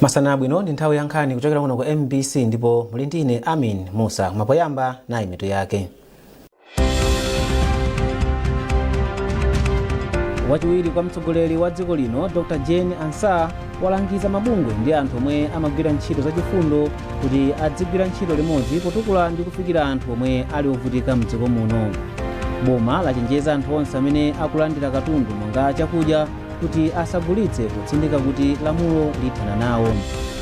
Masana bwino ndi nthawi yankhani kuchokera kuno ku MBC ndipo muli ndine Amin Musa mapoyamba nayi mitu yake. Wachiwiri kwa mtsogoleri wa dziko lino Dr. Jane Ansah walangiza mabungwe ndi anthu omwe amagwira ntchito zachifundo kuti adzigwira ntchito limodzi potukula ndi kufikira anthu omwe ali ovutika mdziko muno. Boma lachenjeza anthu onse amene akulandira katundu monga chakudya kuti asagulitse kutsindika kuti lamulo lithana nawo.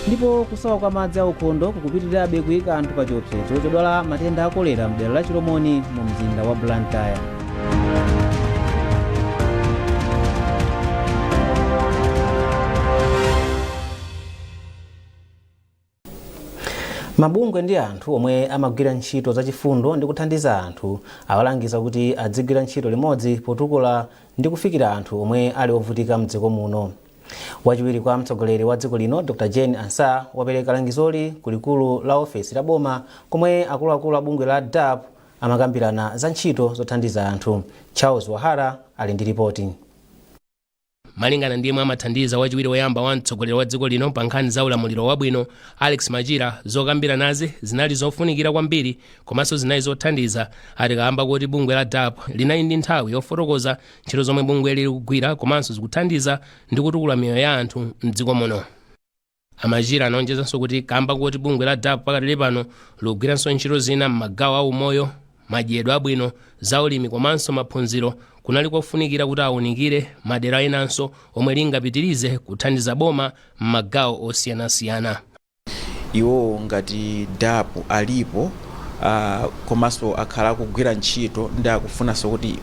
Ndipo kusowa kwa madzi aukhondo kukupitirirabe kuyika anthu pa chiopsezo chodwala matenda a kolera mdera la Chilomoni mu mzinda wa Blantyre. Mabungwe ndi anthu omwe amagwira ntchito zachifundo ndi kuthandiza anthu awalangiza kuti adzigwira ntchito limodzi potukula ndi kufikira anthu omwe ali ovutika mdziko muno. Wachiwiri kwa mtsogoleri wa dziko lino Dr. Jane Ansah wapereka langizoli kulikulu la ofesi la boma komwe akuluakulu a bungwe la DAP amakambirana za ntchito zothandiza anthu. Charles Wahara ali ndi ripoti. Malingana ndi yemwe amathandiza wachiwiri woyamba wa mtsogoleri wa dziko lino pa nkhani za ulamuliro wabwino Alex Majira, zokambira nazi zinali zofunikira kwambiri komanso zinali zothandiza. Atikamba kuti bungwe la DAP linali ndi nthawi yofotokoza ntchito zomwe bungwe lili kugwira komanso zikuthandiza ndi kutukula miyoyo ya anthu mdziko muno. Amajira anaonjezanso kuti kamba kuti bungwe la DAP pakati pano likugwiranso ntchito zina m'magawo a umoyo, madyedwe abwino, zaulimi komanso maphunziro, kunali kofunikira kuti awunikire madera enanso omwe lingapitirize kuthandiza boma m'magawo osiyanasiyana. Iwo ngati DAP alipo komanso akhala kugwira ntchito ndi akufunanso kuti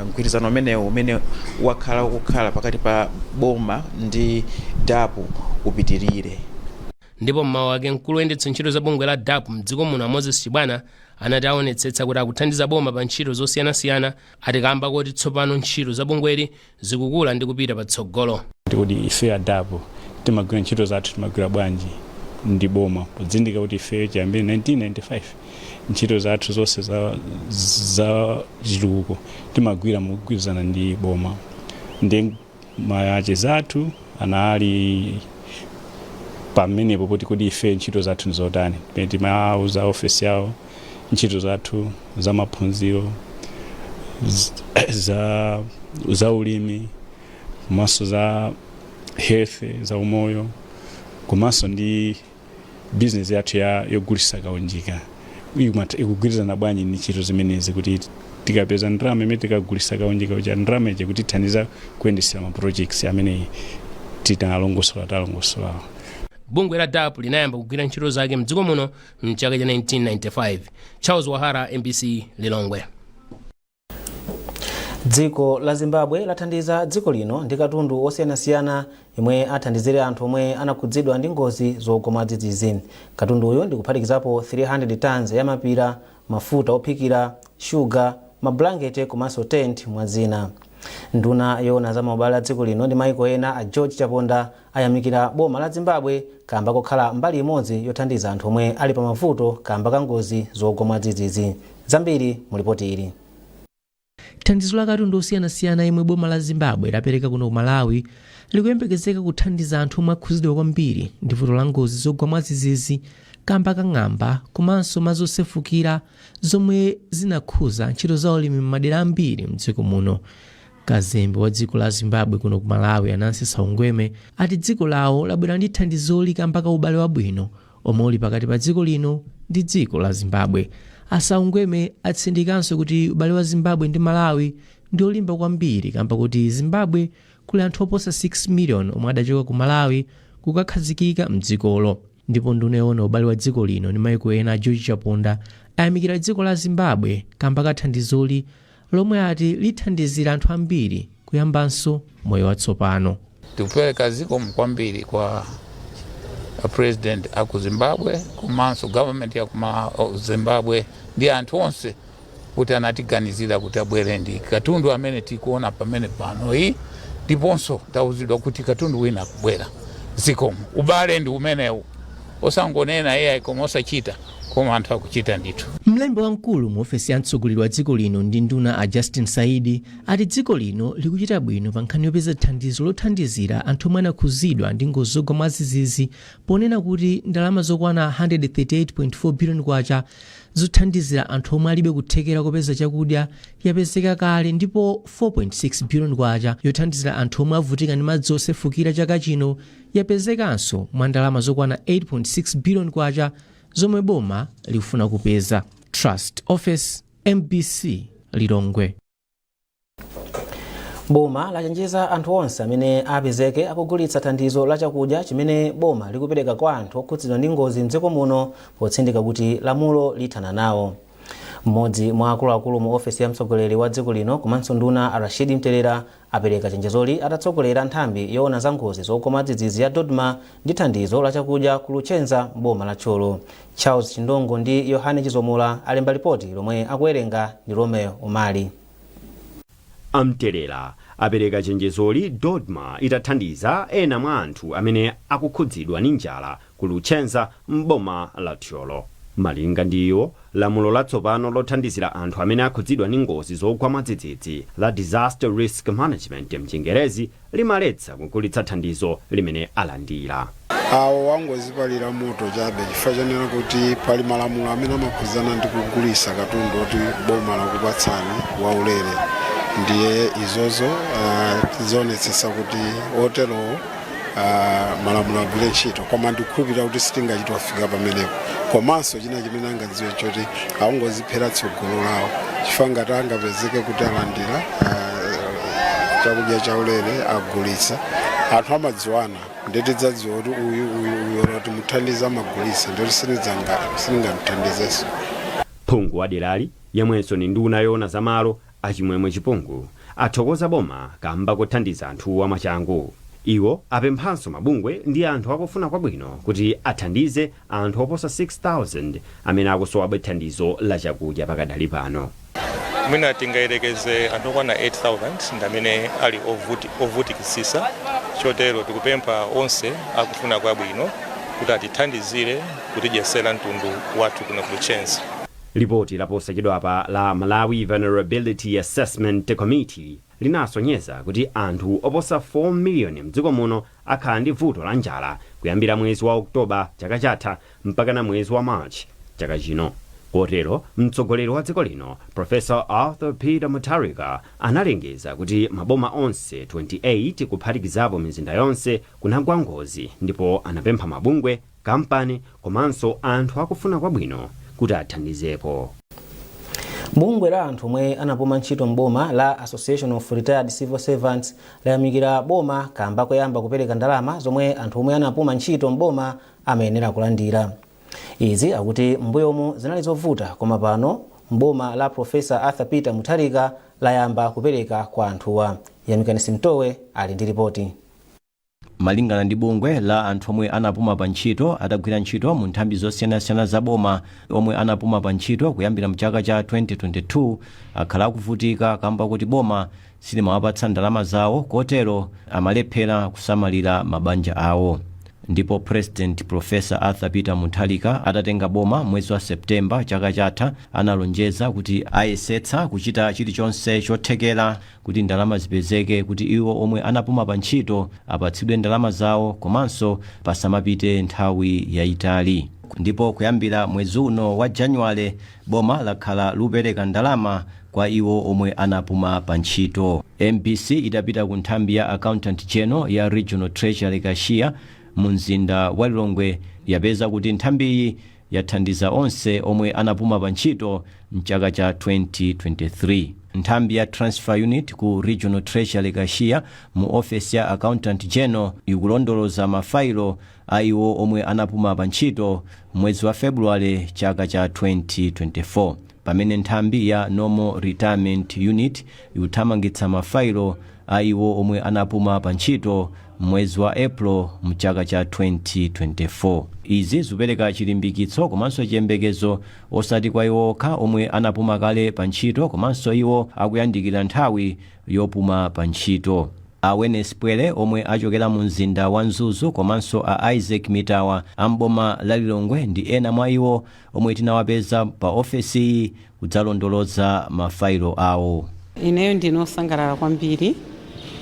mgwirizano umene wakhala kukhala pakati pa boma ndi DAP upitirire. Ndipo mmawa wake mkulu woyendetsa ntchito za bungwe la DAP mdziko muno Moses Chibwana anati aonetsetsa kuti akuthandiza boma pa ntchito zosiyanasiyana. Atikamba kuti tsopano ntchito za bungweli zikukula ndi kupita patsogolo. Kuti ife a DAP timagwira ntchito zathu timagwira bwanji ndi boma podzindika kuti ife chiyambire 1995 ntchito zathu zonse za chitukuko timagwira mogwirizana ndi boma. Ndi mayache zathu anali pamenepo poti kuti ife ntchito zathu nzotani penti mauza ofesi yawo ntchito zathu za maphunziro za ulimi komanso za health za umoyo komanso ndi business yathu yogulitsa kaunjika ikugwirizana bwanji ndi ntchito zimenezi kuti tikapeza ndalama imene tikagulitsa kaunjika uja ndalama ije kuti thandiza kuyendetsera ma projects amene talongosola. Bungwe la DAP linayamba kugwira ntchito zake mdziko muno mchaka cha 1995. Charles Wahara, MBC, Lilongwe. Dziko la Zimbabwe lathandiza dziko lino ndi katundu osiyanasiyana imwe athandizire anthu omwe anakhudzidwa ndi ngozi zogwa mwadzidzidzi. Katundu uyo ndi kuphatikizapo 300 tons ya mapira, mafuta ophikira, sugar, mablanketi komanso tent mwazina. Nduna yona za maubale a dziko lino ndi maiko ena a George Chaponda ayamikira boma la Zimbabwe kamba kokhala mbali imodzi yothandiza anthu omwe ali pa mavuto kamba ka ngozi zogwa mwadzidzidzi. Zambiri mulipoti ili. Thandizo la katundu osiyanasiyana imwe boma la Zimbabwe lapereka kuno ku Malawi likuyembekezeka kuthandiza anthu omwe akhudzidwa kwambiri ndi vuto la ngozi zogwa mwadzidzidzi kamba ka ng'amba komanso mazosefukira zomwe zinakhuza ntchito za ulimi m'madera ambiri mdziko muno. Kazembe wa dziko la Zimbabwe kuno ku Malawi Anansi Saungweme ati dziko lawo labwera ndi thandizoli kamba ka ubale wabwino omwe uli pakati pa dziko lino ndi dziko la Zimbabwe. Asaungweme atsindikanso kuti ubale wa Zimbabwe ndi Malawi ndi olimba kwambiri kamba kuti Zimbabwe kuli anthu oposa 6 million omwe adachoka ku Malawi kukakhazikika mdzikolo. Ndipo nduna yona ubale wa dziko lino ndi maiko ena a George Chaponda ayamikira dziko la Zimbabwe kamba ka thandizoli lomwe ati lithandizira anthu ambiri kuyambanso moyo watsopano. Tikupereka zikomo kwambiri kwa president aku Zimbabwe komanso government ya Zimbabwe ndi anthu onse kuti anatiganizira kuti abwere ndi katundu amene tikuona pamene pano iyi ndiponso tauzidwa kuti katundu wina kubwera. Zikomo ubale ndi umenewu osangonena AI koma osachita koma anthu akuchita ndithu. mlembi wamkulu mu ofesi ya mtsogoleri wa dziko lino ndi nduna a Justin Saidi ati dziko lino likuchita bwino pa nkhani yopeza thandizo lothandizira anthu omwe anakhuzidwa ndi ngozi zogwa mwadzidzidzi, ponena kuti ndalama zokwana 138.4 billion kwacha zothandizira anthu omwe alibe kuthekera kopeza chakudya yapezeka kale, ndipo 4.6 billion kwacha yothandizira anthu omwe avutika ndi madzi osefukira chaka chino yapezekanso mwa ndalama zokwana 8.6 billion kwacha zomwe boma likufuna kupeza. Trust Office, MBC, Lilongwe. Boma lachenjeza anthu onse amene apezeke akugulitsa thandizo la chakudya chimene boma likupereka kwa anthu okhudzidwa ndi ngozi mdziko muno potsindika kuti lamulo lithana nawo. Mmodzi mwa akuluakulu mu ofesi ya mtsogoleri wa dziko lino komanso nduna Rashid Mterera apereka chenjezoli atatsogolera nthambi yoona za ngozi zogwa mwadzidzidzi ya Dodma ndi thandizo la chakudya ku Luchenza boma la Tcholo. Charles Chindongo ndi Yohane Chizomola alemba ripoti lomwe akuwerenga ndi Romeo Umali. Mterera apereka chenjezoli Dodma itathandiza ena mwa anthu amene akukhudzidwa ndi njala ku Luchenza mboma la Tcholo. Malinga ndi iwo, lamulo latsopano lothandizira anthu amene akhudzidwa ndi ngozi zogwa mwadzidzidzi la Disaster Risk Management mchingerezi limaletsa kugulitsa thandizo limene alandira. Awo wangozipalira moto chabe chifukwa chonena kuti pali malamulo amene amakhudzana ndi kugulitsa katundu oti boma lakupatsani waulere. Ndiye izozo zionetsetsa kuti oterowo malamulo agwire ntchito, koma ndikukhulupirira kuti sitingachitofika pamenepo. Komanso china chimene angadziwe choti aungoziphera tsogolo lawo chifukwa ngati angapezeke kuti alandira chakudya chaulere agulitsa, anthu amadziwana ndeti dzadziwa kuti uyu loti muthandiza amagulitsa ndoti siningamuthandizenso. Phungu wa derali yemwenso ni nduna yoona za malo achimwemwe Chipungu athokoza boma kamba kuthandiza anthu amachangu. Iwo apemphanso mabungwe ndi anthu akufuna kwabwino kuti athandize anthu oposa 6,000 amene akusowa thandizo la chakudya pakadali pano. Mwina tingayerekeze anthu okwana 8,000 ndi amene ali ovutikisisa, chotero tikupempha onse akufuna kwabwino kuti atithandizire kutidyesera mtundu wathu kuno ku Luchenza. Ripoti laposachedwapa la Malawi Vulnerability Assessment Committee linasonyeza kuti anthu oposa 4 miliyoni mdziko muno akhala ndi vuto la njala kuyambira mwezi wa Oktoba chaka chatha mpaka na mwezi wa March chaka chino. Kotero mtsogoleri wa dziko lino Professor Arthur Peter Mutharika analengeza kuti maboma onse 28 kuphatikizapo mizinda yonse kunagwa ngozi, ndipo anapempha mabungwe, kampani komanso anthu akufuna kwabwino kuti athandizepo. Bungwe la anthu omwe anapuma ntchito mboma la Association of Retired Civil Servants layamikira boma kamba koyamba kupereka ndalama zomwe anthu omwe anapuma ntchito mboma amayenera kulandira. Izi akuti mbuyomu zinali zovuta, koma pano mboma la Professor Arthur Peter Mutharika layamba kupereka kwa anthuwa. Yamikani Simtowe ali ndi ripoti. Malingana ndi bungwe la anthu omwe anapuma pa ntchito atagwira ntchito mu nthambi zosiyanasiyana za boma, omwe anapuma pa ntchito kuyambira mchaka cha 2022 akhala akuvutika kamba kuti boma silimawapatsa ndalama zawo, kotero amalephera kusamalira mabanja awo. Ndipo President Professor Arthur Peter Mutharika atatenga boma mwezi wa Septemba chaka chatha analonjeza kuti ayesetsa kuchita chilichonse chothekera kuti ndalama zipezeke kuti iwo omwe anapuma pa ntchito apatsidwe ndalama zawo komanso pasamapite nthawi yayitali. Ndipo kuyambira mwezi uno wa Januwale boma lakhala lupereka ndalama kwa iwo omwe anapuma pa ntchito. MBC idapita ku nthambi ya Accountant General ya Regional Treasury Kashia mu mzinda wa Lilongwe, yapeza kuti nthambiyi yathandiza onse omwe anapuma pa ntchito mchaka cha 2023. Nthambi ya Transfer Unit ku Regional Treasury Kashia mu office ya Accountant General ikulondoloza mafailo a iwo omwe anapuma pa ntchito mwezi wa February chaka cha 2024, pamene nthambi ya Normal Retirement Unit ikuthamangitsa mafailo a iwo omwe anapuma pa ntchito mwezi wa April mchaka cha 2024. Izi zupereka chilimbikitso komanso chiyembekezo osati kwa iwo okha omwe anapuma kale pa ntchito komanso iwo akuyandikira nthawi yopuma pa ntchito. a Wenes Pwele omwe achokera mu mzinda wa Nzuzu komanso a Isaac Mitawa amboma la Lilongwe ndi ena mwa iwo omwe tinawapeza pa ofesi kudzalondoloza mafailo awo. Ineyo ndinosangalala kwambiri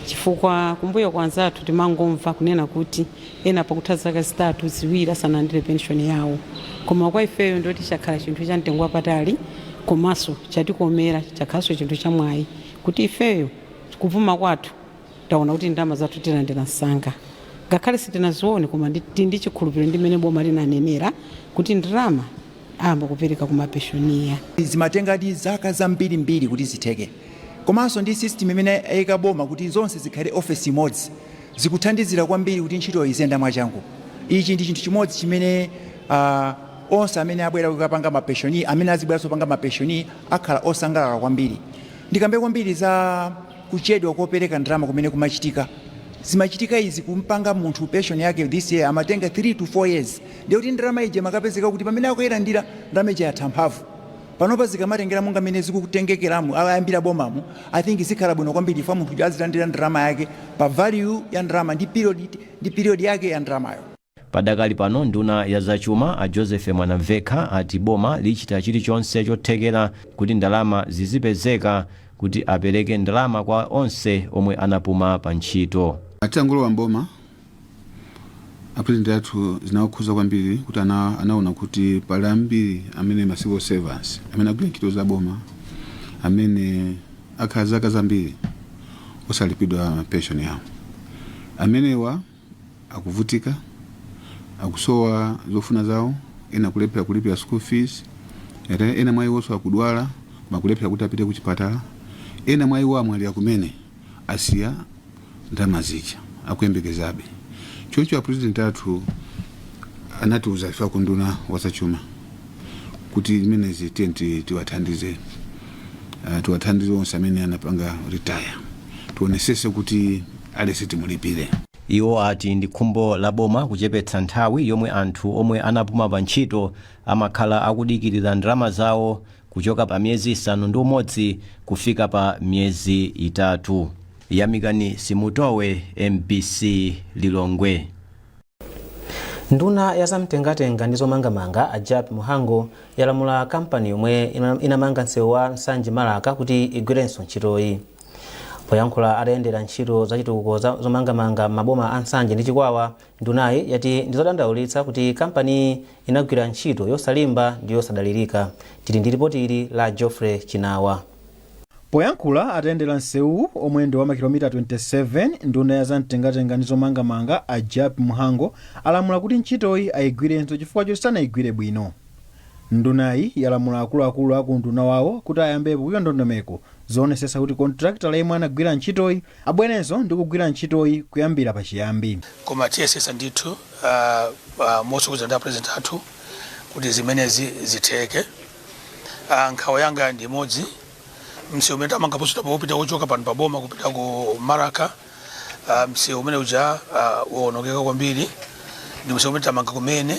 chifukwa kumbuyo kwanzathu timangomva kunena kuti ena pakutha zaka zitatu ziwiri asanandire pension yawo, koma kwa ifeyo ndoti chakhala chinthu cha mtengo wapatali komanso chatikomera chakhalanso chinthu chamwayi kuti ifeyo kupuma kwathu taona kuti ndalama zathu tilandira msanga, ngakhale sitinazione koma ndi chikhulupiriro ndimene boma linanenera kuti ndalama amba kupereka kumapeshoniya. Zimatengadi zaka zambirimbiri kuti zitheke, komanso ndi system imene ayika boma kuti zonse zikhale office imodzi zikuthandizira kwambiri kuti ntchito izenda mwachangu. Ichi ndi chinthu chimodzi chimene onse amene abwera kukapanga mapeshoni, amene azibweranso kupanga mapeshoni akhala osangalala kwambiri. Ndikambe kwambiri za kuchedwa kopereka ndalama kumene kumachitika. Zimachitika izi kumpanga munthu pension yake this year amatenga 3 to 4 years. Ndiyo kuti ndalama ije makapezeka kuti pamene akuyilandira ndalama ije yatha mphamvu. Panopa zikamatengera monga mene zikutengekeramu ayambira bomamu, I think zikhala bwino kwambiri fa munthu azilandira ndalama yake pa value ya ndalama ndi period yake ya ndalamayo. Padakali pano nduna ya zachuma a Joseph Mwanamvekha ati boma lichita chilichonse chothekera kuti ndalama zizipezeka kuti apereke ndalama kwa onse omwe anapuma pa ntchito. Atangolo wa mboma apresident athu zinawakhuza kwambiri kuti anaona kuti pali ambiri amene ma civil servants amene agwira ntchito za boma amene akhala zaka zambiri osalipidwa pension yawo, amenewa akuvutika, akusowa zofuna zawo, ena kulipira school fees, ena mwa iwo akudwala makulepera kuti apite ku chipatala, ena mwa iwo amwalira kumene asiya ndalama zija akuyembekezabe. Choncho a president athu anatiuza ife kunduna wazachuma kuti zimenezi tiwathandize onse amene anapanga retire, tionesese kuti alese timulipire. Iwo ati ndi khumbo la boma kuchepetsa nthawi yomwe anthu omwe anapuma pa ntchito amakhala akudikirira ndalama zawo kuchoka pa miyezi 6 kufika pa miyezi 3. Yamikani Simutowe, MBC Lilongwe. Nduna ya zamtengatenga ndi zomangamanga a JAP Muhango yalamula kampani yomwe inamanga msewu wa Nsanje Malaka kuti igwirenso ntchitoyi. Poyankhula adayendera ntchito zachitukuko zomangamanga maboma a Nsanje ndi Chikwawa, ndunayi yati ndizodandaulitsa kuti kampani inagwira ntchito yosalimba ndi yosadalirika. Tili ndi ripoti ili la Geoffrey Chinawa. Poyankhula atayendera msewu omwe ndi wa makilomita 27, nduna ya zamtengatenga ndi zomangamanga a JAP Muhango alamula kuti ntchitoyi ayigwirenso chifukwa chosanayigwire bwino. Ndunayi yalamula akuluakulu aku nduna wawo kuti ayambepo kuyondondomeko zoonetsetsa kuti kontrakta yemwe anagwira ntchitoyi abwerenso ndi kugwira ntchitoyi kuyambira pachiyambi. Koma tiyesesa ndithu motsogozedwa ndi president athu kuti zimenezi zitheke. Nkhawa yanga ndi imodzi, msewu umene tamanga posita popita kuchoka pano pa boma kupita ku Maraka, msewu umene uja wonongeka kwambiri, ndi msewu umene tamanga kumene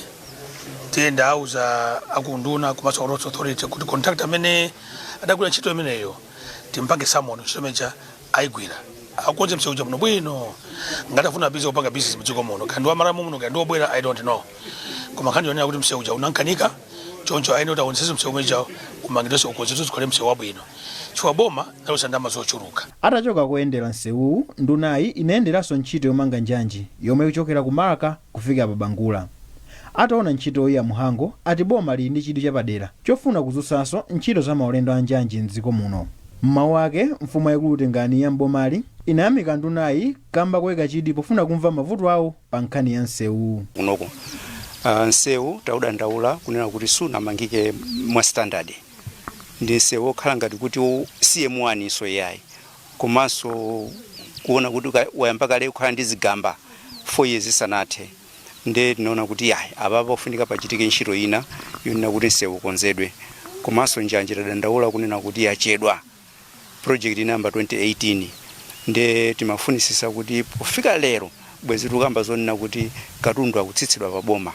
tiyenda auza akunduna komanso roads authority kuti contractor amene adagwira ntchito imeneyo timpange samono ntchito imeneja ayigwira akonze msewu uja muno bwino, ngati afuna bizi kupanga business mdziko muno kandi wamalamu muno kandi wobwera I don't know, koma nkhani yonena kuti msewu uja unankanika choncho ayene kuti aonetsetse msewu umeneja umangidwenso ukonzezo zikhale msewu wabwino chifukwa boma nalosa ndalama zochuluka. Atachoka kuyendera msewu, ndunayi inayenderanso ntchito yomanga njanji yomwe kuchokera ku Maraka kufika pa Bangula. Ataona ntchito ya Muhango ati boma lili ndi chidwi chapadera chofuna kuzutsanso ntchito za maulendo a njanji mdziko muno. Mmawu ake mfumu yaikulu Tengani ya mbomali inayamika ndunayi kamba koyika chidwi pofuna kumva mavuto awo pa nkhani ya msewu. Unoko msewu taudandaula kunena kuti sunamangike mwa standard, ndi msewu okhala ngati kuti CM1 iso yayi, komanso kuona kuti wayamba kale kukhala ndi zigamba 4 years sanathe. Nde tinaona kuti yayi apapo funika pachitike ntchito ina yonena kuti msewu ukonzedwe, komanso njanji tadandaula kunena kuti yachedwa project number 2018. Nde timafunisisa kuti pofika lero bwezi tukamba zonena kuti katundu akutsitsidwa pa boma,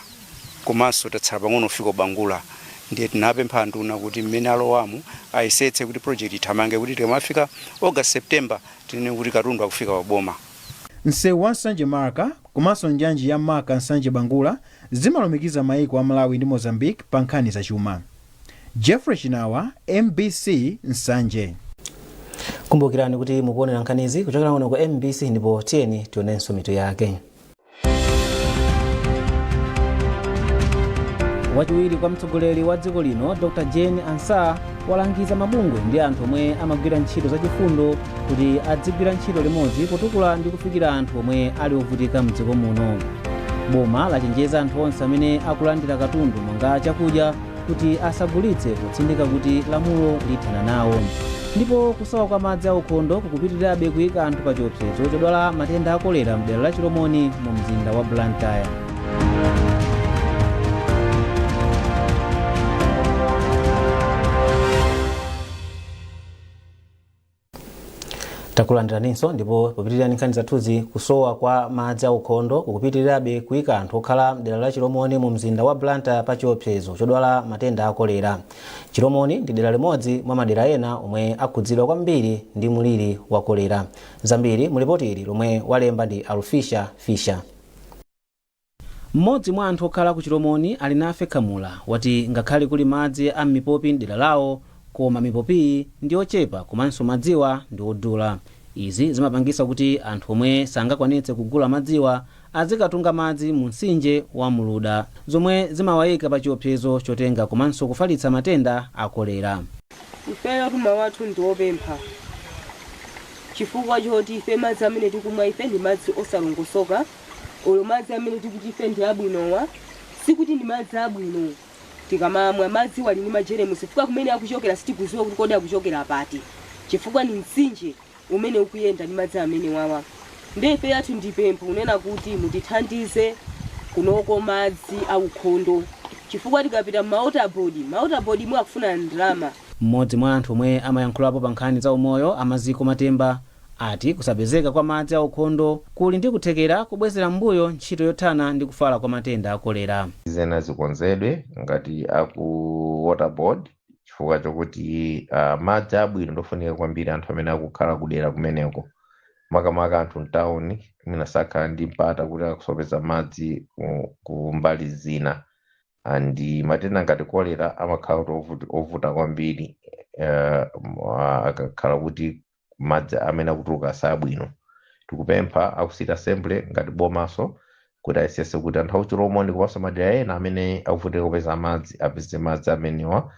komanso tatsala pang'ono fika Bangula. Ndiye tinapempha nduna kuti mmene alowamo ayesetse kuti project ithamange kuti tikamafika August September tinene kuti katundu akufika pa boma. msewu wa nsanje marka komanso njanji ya maka nsanje bangula zimalumikiza maiko a malawi ndi mozambique pa nkhani zachuma. Jeffrey Chinawa, MBC Nsanje. Kumbukirani kuti mukuonera nkhanizi kuchokera kuno ku MBC, ndipo tiyeni tionenso mitu yake. Wachiwiri kwa mtsogoleri wa dziko lino Dr. Jane Ansah walangiza mabungwe ndi anthu omwe amagwira ntchito zachifundo kuti adzigwira ntchito limodzi kutukula ndi kufikira anthu omwe ali ovutika mdziko muno. Boma lachenjeza anthu onse amene akulandira katundu monga chakudya kuti asagulitse potsindika kuti lamulo lithana nawo. Ndipo kusowa kwa madzi aukhondo kukupitirirabe kuyika anthu pa chiopsezo chodwala matenda a kolera mdera la Chiromoni mu mzinda wa Blantyre. Takulandiraninso ndipo popitirira nkhani zathuzi. Kusowa kwa madzi aukhondo kukupitirirabe kuyika anthu okhala mdera la Chiromoni mu mzinda wa Blantyre pa chiopsezo chodwala matenda a kolera. Chiromoni ndi dera limodzi mwa madera ena omwe akhudzidwa kwambiri ndi muliri wa kolera. Zambiri mu ripoti ili lomwe walemba ndi Alfisha Fisher. Mmodzi mwa anthu okhala ku Chiromoni ali nafe Kamula wati ngakhale kuli madzi a mipopi mdera lawo, koma mipopi ndi ochepa komanso madziwa ndi odula. Izi zimapangisa kuti anthu omwe sangakwanitse kugula madziwa azikatunga madzi mu mtsinje wa Muluda, zomwe zimawayika pa chiopsezo chotenga komanso kufalitsa matenda a kolera. Ifeyo tuma wathu ndi opempha chifukwa choti ife madzi amene tikumwa ife ndi madzi osalongosoka. Olo madzi amene tikuti ife ndi abwinowa sikuti ndi madzi abwino. Tikamamwa madzi wali ndi majeremusi chifukwa kumene akuchokera sitikuziwa kuti kodi akuchokera pati, chifukwa ni mtsinje umene ukuyenda ndi madzi amene wawa. Ndi ife yathu ndipempha kunena kuti mutithandize kunoko madzi aukhondo, chifukwa tikapita mawaterboard mwe akufuna ndalama. Mmodzi mwa anthu omwe amayankhulapo pa nkhani za umoyo Amaziko Matemba ati kusapezeka kwa madzi aukhondo kuli ndi kuthekera kubwezera mbuyo ntchito yothana ndi kufala kwa matenda a kolera. Zena zikonzedwe ngati aku waterboard chifukwa chokuti madzi abwino ndofunika kwambiri anthu amene akukhala kudera kumeneko, makamaka anthu mtawuni amene sakhala ndi mpata kuti akusopeza madzi ku mbali zina. Andi matenda ngati kolera amakhala kuti ovuta kwambiri akakhala kuti madzi amene akutuluka sabwino. Tikupempha akusita assembly ngati bomaso kuti ayesese kuti anthu achiromoni komanso madera ena amene akuvutika kupeza madzi apeze madzi amenewa.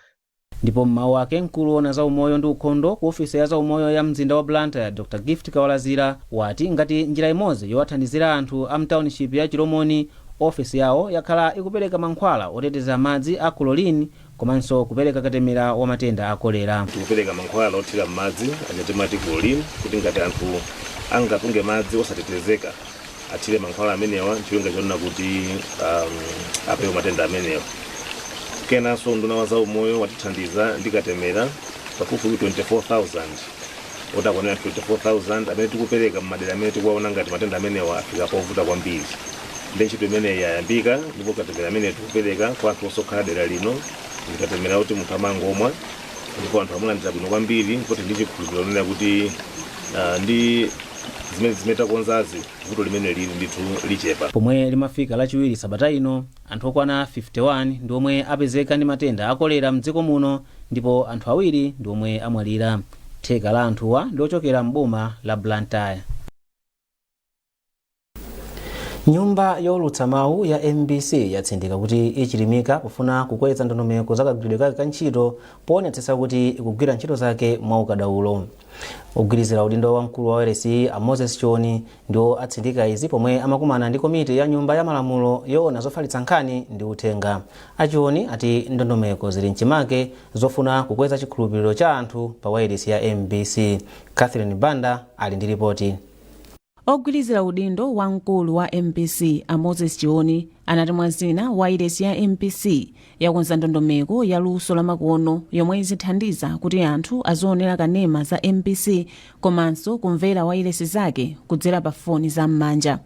Ndipo mmawu ake mkulu ona za umoyo ndi ukhondo ku ofisi ya za umoyo ya mzinda wa Blantyre Dr. Gift Kawalazira wati ngati njira imodzi yowathandizira anthu a mtownship ya Chiromoni, ofisi yawo yakhala ikupereka mankhwala oteteza madzi a chlorine komanso kupereka katemera wa matenda a kolera. Tikupereka mankhwala othira madzi achatemati chlorine kuti ngati anthu angatunge madzi osatetezeka athire mankhwala amenewa nchilinga chonena kuti apewe matenda amenewa. Kenanso nduna wa za umoyo watithandiza ndi katemera pafupifupi 24,000 otakwanira 24,000 amene tikupereka mmadera amene tikuwaona ngati matenda amenewa afika povuta kwambiri. Ndi ntchito imene yayambika ndipo katemera amene tikupereka kwa anthu osokhala dera lino ndikatemera kuti munthu amangomwa ndipo anthu amulandira bwino kwambiri, kuti ndi chikhulupiriro lonena kuti ndi zimene takonzazi vuto limene lili ndithu lichepa. Pomwe limafika lachiwiri sabata ino, anthu okwana 51 ndi omwe apezeka ndi matenda a kolera mdziko muno, ndipo anthu awiri ndi omwe amwalira. Theka la anthuwa ndi ochokera mboma la Blantyre. Nyumba yolutsa mawu ya MBC yatsindika kuti ichilimika kufuna kukweza ndondomeko za kagwiridwe kake ka ntchito poonetsetsa kuti ikugwira ntchito zake mwaukadaulo. Ogwirizira udindo wa mkulu wa RSI a Moses Choni ndiwo atsindika izi pomwe amakumana ndi komiti ya nyumba ya malamulo yoona zofalitsa nkhani ndi uthenga. Achoni ati ndondomeko zili mchimake zofuna kukweza chikhulupiriro cha anthu pa wailesi ya MBC. Catherine Banda ali ndi ripoti. Ogwirizira udindo wa mkulu wa MBC a Moses Choni anati mwazina wailesi ya MBC yakonza ndondomeko ya luso la makono yomwe izithandiza kuti anthu azionera kanema za MBC komanso kumvera wailesi zake kudzera pa foni za m'manja.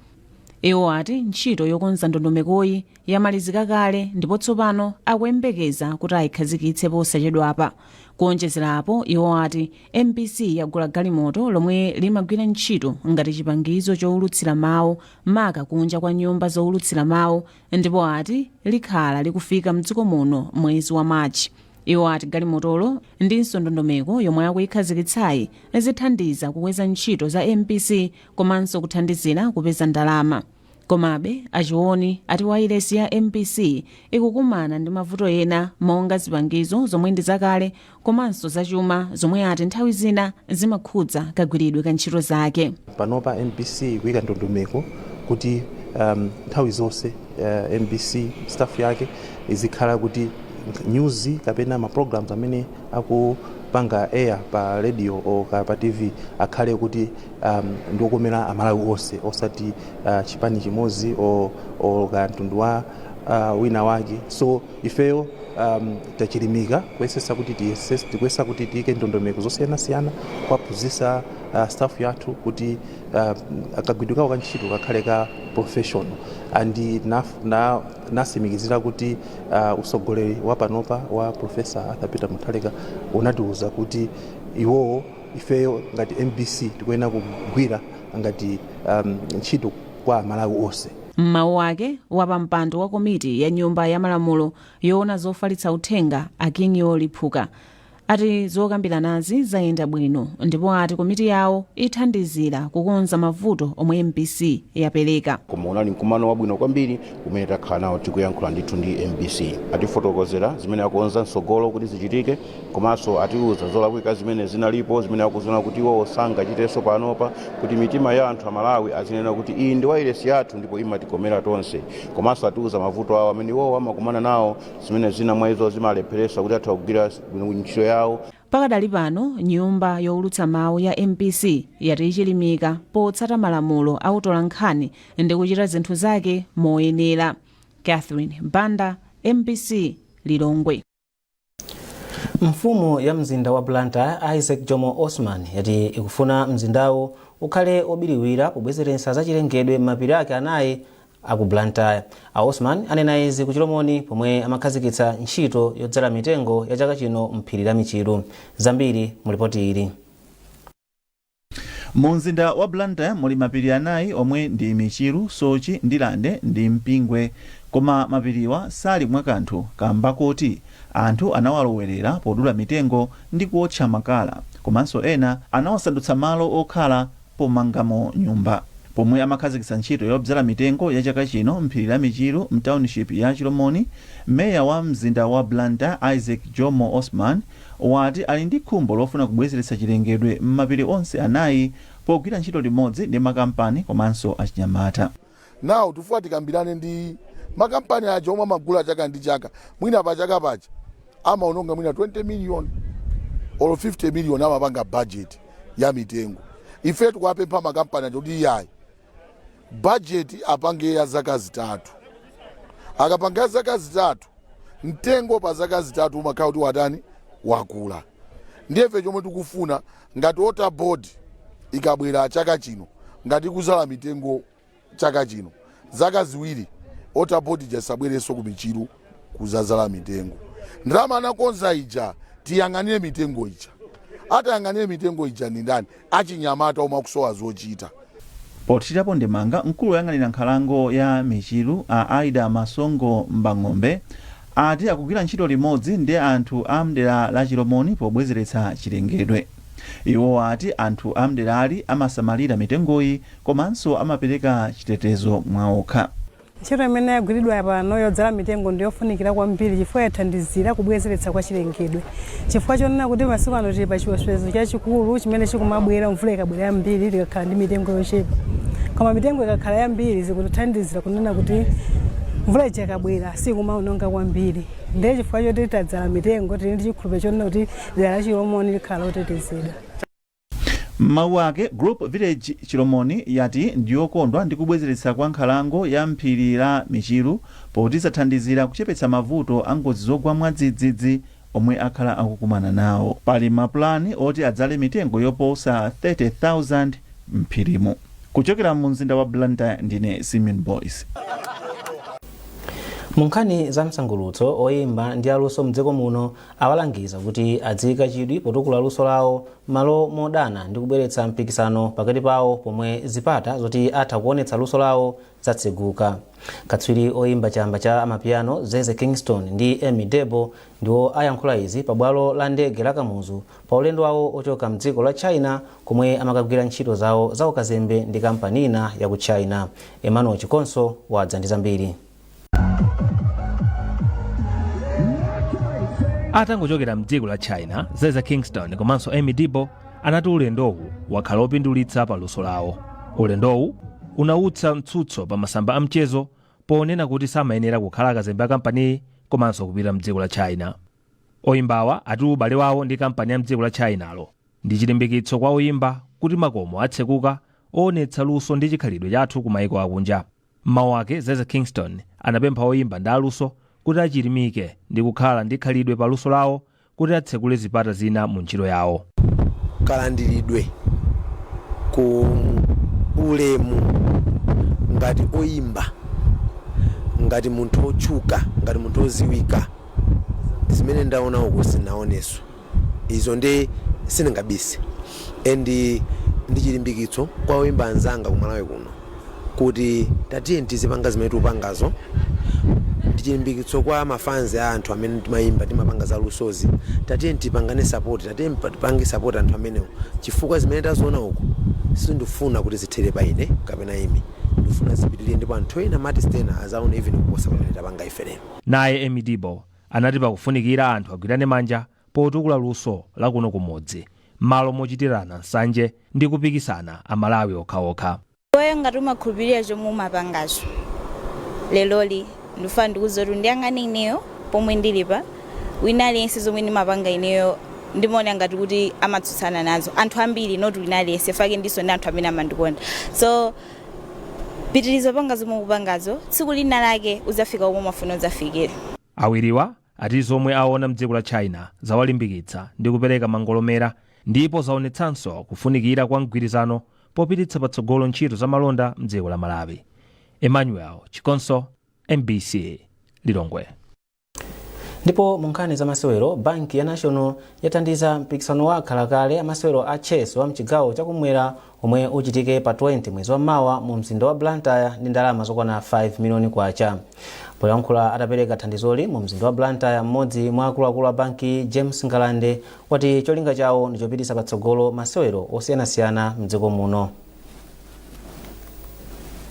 Iwo ati ntchito yokonza ndondomekoyi yamalizika kale ndipo tsopano akuyembekeza kuti ayikhazikitse posachedwapa. kuonjezerapo iwo ati MPC yagula galimoto lomwe limagwira ntchito ngati chipangizo chowulutsira mawu maka kunja kwa nyumba zowulutsira mawu ndipo ati likhala likufika mdziko muno mwezi wa Machi. Iwo ati galimotolo ndinso ndondomeko yomwe akuyikhazikitsayi zithandiza kukweza ntchito za MPC komanso kuthandizira kupeza ndalama. Komabe achioni ati wailesi ya MPC ikukumana ndi mavuto ena monga zipangizo zomwe ndi zakale komanso zachuma zomwe ati nthawi zina zimakhudza kagwiridwe ka ntchito zake. Panopa MPC ikuyika ndondomeko kuti nthawi zonse MPC staff yake izikhala kuti news kapena ma programs amene akupanga air pa radio o pa TV akhale kuti ndiokomera amalawi onse osati chipani chimozi o kantundu wa wina wake. So ifeyo tachilimika kuyesesa kuti tiyike ndondomeko zosiyanasiyana kuwaphunzitsa staff yathu kuti akagwiridwe kawo ka ntchito kakhale ka professional andi nasimikizira kuti usogoleri wa panopa wa Professor Arthur Peter Mutharika unatiuza kuti iwowo ifeyo ngati MPC tikuyenera kugwira ngati ntchito kwa amalawi onse. M'mawu ake wapampando wa komiti ya nyumba ya malamulo yoona zofalitsa uthenga Akinyo Liphuka ati zokambiranazi zayenda bwino ndipo ati komiti yawo ithandizira kukonza mavuto omwe MPC yapereka. Koma unali mkumano wabwino kwambiri umene takhala nawo tikuyankhula ndithu ndi MPC atifotokozera zimene akonza msogolo kuti zichitike komanso atiuza zolakwika zimene zinalipo zimene akuziona kuti iwo sangachitenso panopa kuti mitima ya anthu amalawi azinena kuti iyi ndi wailesi yathu ndipo imatikomera tonse komanso atiuza mavuto awo amene iwo amakumana nawo zimene zina mwa izo zimalepheresa kuti atha kugwira ntchito yawo. Pakadali pano nyumba yowulutsa mawu ya MPC yati ichilimika potsata malamulo autola nkhani ndi kuchita zinthu zake moyenera. Catherine Banda, MPC, Lilongwe. Mfumu ya mzinda wa Blantyre Isaac Jomo Osman yati ikufuna mzindawo ukhale obiriwira kubwezeretsa zachilengedwe m'mapiri ake anayi aku Blantyre. Osman anena izi kuchilomoni pomwe amakhazikitsa ntchito yodzala mitengo ya chaka chino mphiri la Michiru. Zambiri mulipoti ili. Mu mzinda wa Blantyre muli mapiri anayi omwe ndi Michiru, Sochi, Ndilande ndi Mpingwe. Koma mapiriwa sali mwakanthu kamba kuti anthu anawalowerera podula mitengo ndi kuotcha makala komanso ena anawasandutsa malo okhala pomangamo nyumba. Pomwe amakhazikitsa ntchito yodzala mitengo ya chaka chino mphiri la Michiru mtownship ya Chilomoni, meya wa mzinda wa Blantyre Isaac Jomo Osman wati ali ndi khumbo lofuna kubwezeretsa chilengedwe m'mapiri onse anayi pogwira ntchito limodzi ndi makampani komanso achinyamata. Now tufua tikambirane ndi makampani aja omwe amagula chaka ndi chaka mwina pa chaka pacha amaononga mwina 20 million or 50 million amapanga budget ya mitengo. Ife tikuwapempha makampani aja kuti iyayi budget apange ya zaka zitatu. Akapanga ya zaka zitatu mtengo pa zaka zitatu umakhala kuti watani wakula. Ndiye ife chomwe tikufuna ngati water board ikabwera chaka chino ngati kuzala mitengo chaka chino zaka ziwiri water board jasabwereso ku Michiru kuzazala mitengo. Ndalama anakonza ija tiyang'anire mitengo ija. Atayang'anire mitengo ija ni ndani achinyamata omwe akusowa zochita. Pothirapo ndemanga mkulu woyang'anira nkhalango ya Michiru Aida Masongo Mbang'ombe ati akugwira ntchito limodzi ndi anthu amdera la Chilomoni pobwezeretsa chilengedwe. Iwo ati anthu amderali amasamalira mitengoyi komanso amapereka chitetezo mwaokha. Ntchito imene yagwiridwa pano yodzala mitengo ndiyofunikira kwambiri chifukwa yathandizira kubwezeretsa kwa chilengedwe. Chifukwa chonena kuti masiku ano tili pa chiwopsezo chachikulu chimene chikumabwera mvula ikabwera yambiri tikakhala ndi mitengo yochepa. Koma mitengo ikakhala yambiri zikutithandizira kunena kuti mvula ija ikabwera sikumaononga kwambiri. Ndiye chifukwa choti tadzala mitengo tili ndi chikhulupiriro chonena kuti dera la Chilomoni likhala lotetezedwa. Mawu ake Group Village Chilomoni yati ndiyokondwa ndi kubwezeretsa kwa nkhalango ya mphiri la Michiru poti zathandizira kuchepetsa mavuto a ngozi zogwa mwadzidzidzi omwe akhala akukumana nawo. Pali mapulani oti adzale mitengo yoposa 30,000 mphirimo. Kuchokera mu mzinda wa Blantyre ndine Simeon Boys. munkhani za msangulutso oyimba ndi aluso mdziko muno awalangiza kuti adziyika chidwi potukula luso lawo malo modana ndi kubweretsa mpikisano pakati pawo pomwe zipata zoti atha kuonetsa luso lawo zatseguka. Katswiri oyimba chamba cha amapiano Zeze Kingston ndi Emi Debo ndiwo ayankhula izi pabwalo la ndege la Kamuzu pa ulendo wawo ochoka mdziko la China komwe amakagwira ntchito zawo za ukazembe ndi kampani ina ya ku China. Emmanuel Chikonso wadza ndi zambiri. Atangochokera mdziko la China, Zeze Kingston komanso Emi Debo anati ulendowu wakhala opindulitsa pa luso lawo. Ulendowu unautsa mtsutso pa masamba a mchezo ponena kuti samayenera kukhala akazembe a kampani komanso kupita mdziko la China. Oyimbawa ati ubale wawo ndi kampani ya mdziko la Chinalo ndi chilimbikitso kwa oyimba kuti makomo atsekuka oonetsa luso ndi chikhalidwe chathu ku mayiko akunja. Mawu ake Zeze Kingston anapempha oyimba ndi aluso kuti achirimike ndi kukhala ndi khalidwe pa luso lawo kuti atsekule zipata zina mu ntchito yawo. Kalandiridwe ku ulemu ngati oyimba, ngati munthu otchuka, ngati munthu oziwika, zimene ndaona uko sinaoneso izo ndi sindingabise. Ndi chilimbikitso kwa oyimba anzanga ku Malawi kuno kuti tatiye tizipanga zimene tikupangazo. Ndi chilimbikitso kwa mafanzi a anthu amene timayimba timapanga za lusozi, tatiye tipangane support, tatiye tipange support anthu amenewo chifukwa zimene taziona uko sindifuna kuti zithere pa ine kapena imi, ndifuna zipitirire ndipo anthu ena artist ena azaona even kuposa pamene tapanga ife lero. Naye Emi Debo anati pakufunikira anthu agwirane manja potukula luso la kuno kumudzi malo mochitirana nsanje ndi kupikisana amalawi okhaokha. Oyo ngati umakhulupirira chomwe umapangazo leloli ndifuna ndikuza kuti ndiyang'ane ineyo pomwe ndilipa wina aliyense zomwe ndimapanga ineyo ndimaona ngati kuti amatsutsana nazo anthu ambiri not wina aliyense fake ndiso ndi anthu amene amandikonda. So pitirizo panga zomwe ukupangazo tsiku lina lake uzafika omwe umafuna uzafikire. Awiriwa ati zomwe aona mdziko la China zawalimbikitsa ndi kupereka mangolomera ndipo zaonetsanso kufunikira kwa mgwirizano popititsa patsogolo ntchito za malonda mdziko la Malawi. Emmanuel Chikonso, MBC, Lilongwe. Ndipo munkhani za masewero, Banki ya National yathandiza mpikisano wa akhalakale amasewero a chess wa mchigawo chakumwera omwe uchitike pa 20 mwezi wa Mawa mu mzinda wa Blantyre ndi ndalama zokwana 5 miliyoni kwacha. Poyankhula atapereka thandizoli mu mzinda wa Blantyre, mmodzi mwa akuluakulu a banki James Ngalande wati cholinga chawo ndi chopititsa patsogolo masewero osiyanasiyana mdziko muno.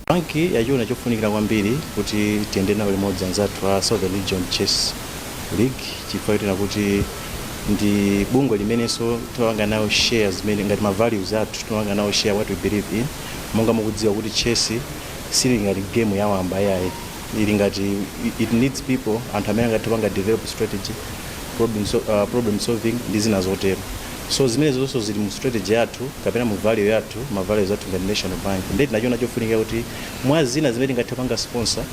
Banki yachiona chofunikira kwambiri kuti tiyende nawo limodzi anzathu a Southern Region Chess League chifukwa kuti ndi bungwe limenenso tiwanga nawo shares zimene ngati ma values athu tiwanga nawo share what we believe in. Monga mukudziwa kuti chess sili ngati game ya wamba yayi, ili ngati it needs people anthu amene ngati tiwanga develop strategy, problem solving ndi zina zotero. So zimene zonso zili mu strategy yathu kapena mu value yathu, ma values athu ngati National Bank. Ndi tinachiona chofunika kuti mwa zina zimene ngati tipanga sponsor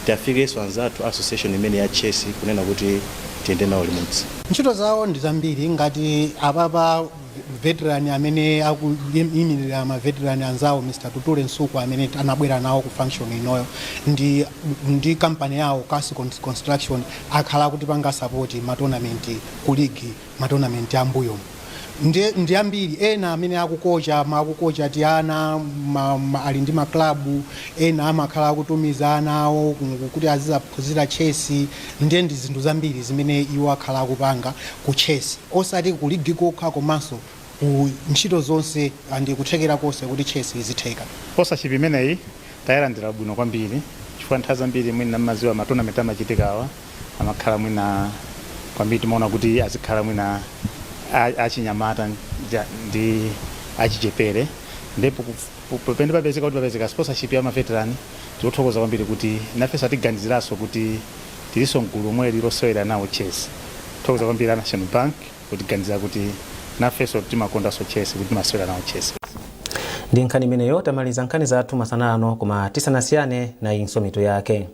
tiafikenso anzathu association imene ya chess kunena kuti tiyende nawo limodzi. Ntchito zawo ndi zambiri ngati apapa veteran amene akuyimirira ma veteran anzawo Mr. Tutule Nsuku amene anabwera nawo ku function inoyo ndi company yawo Kasi Construction akhala kuti panga support ma tournament ku league, ma tournament ambuyo. Ndi ambiri ena amene akukocha tiana ali ndi maklabu ena amakhala akutumiza nawo kuti azizaphunzira chess. Ndi zinthu zambiri zimene iwo akhala akupanga ku chess osati ku league kokha komanso ku ntchito zonse ndi kuthekera konse kuti chess izitheka. Sponsorship imeneyi tayilandira bwino kwambiri chifukwa nthawi zambiri mwina maziwa ma tournament amachitikawa amakhala mwina kwambiri timaona kuti azikhala mwina achinyamata ndi achichepere, ndipo popende papezeka kuti papezeka sponsorship ya maveterani tikuthokoza kwambiri kuti nafenso atiganiziraso kuti tiliso mgulu omwe lilosewera nawo chess. Tikuthokoza kwambiri a National Bank kutiganizira kuti nafenso timakondanso chess kuti timasewera nawo chess. Ndi nkhani imeneyo tamaliza nkhani zathu masana ano, koma tisanasiyane na inso mito yake.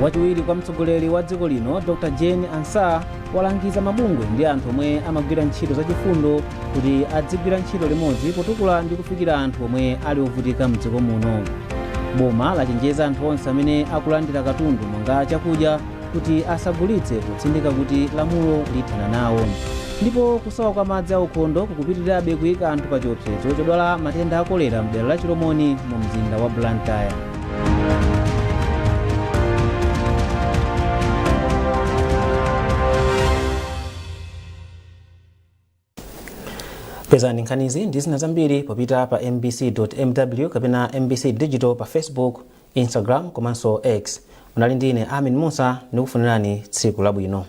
Wachiwiri kwa mtsogoleri wa dziko lino Dr. Jane Ansah walangiza mabungwe ndi anthu omwe amagwira ntchito zachifundo kuti adzigwira ntchito limodzi potukula ndi kufikira anthu omwe ali ovutika mdziko muno. boma lachenjeza anthu onse amene akulandira katundu monga chakudya kuti asagulitse kutsindika kuti lamulo lithana nawo. Ndipo kusowa kwa madzi aukhondo kukupitirirabe kuyika anthu pa chiopsezo chodwala matenda a kolera mdera la Chiromoni mu mzinda wa Blantyre. Pezani nkhanizi ndi zina zambiri popita pa mbc.mw kapena mbc digital pa Facebook, Instagram komanso X. Unali ndine Amin Musa ndikufunirani tsiku labwino.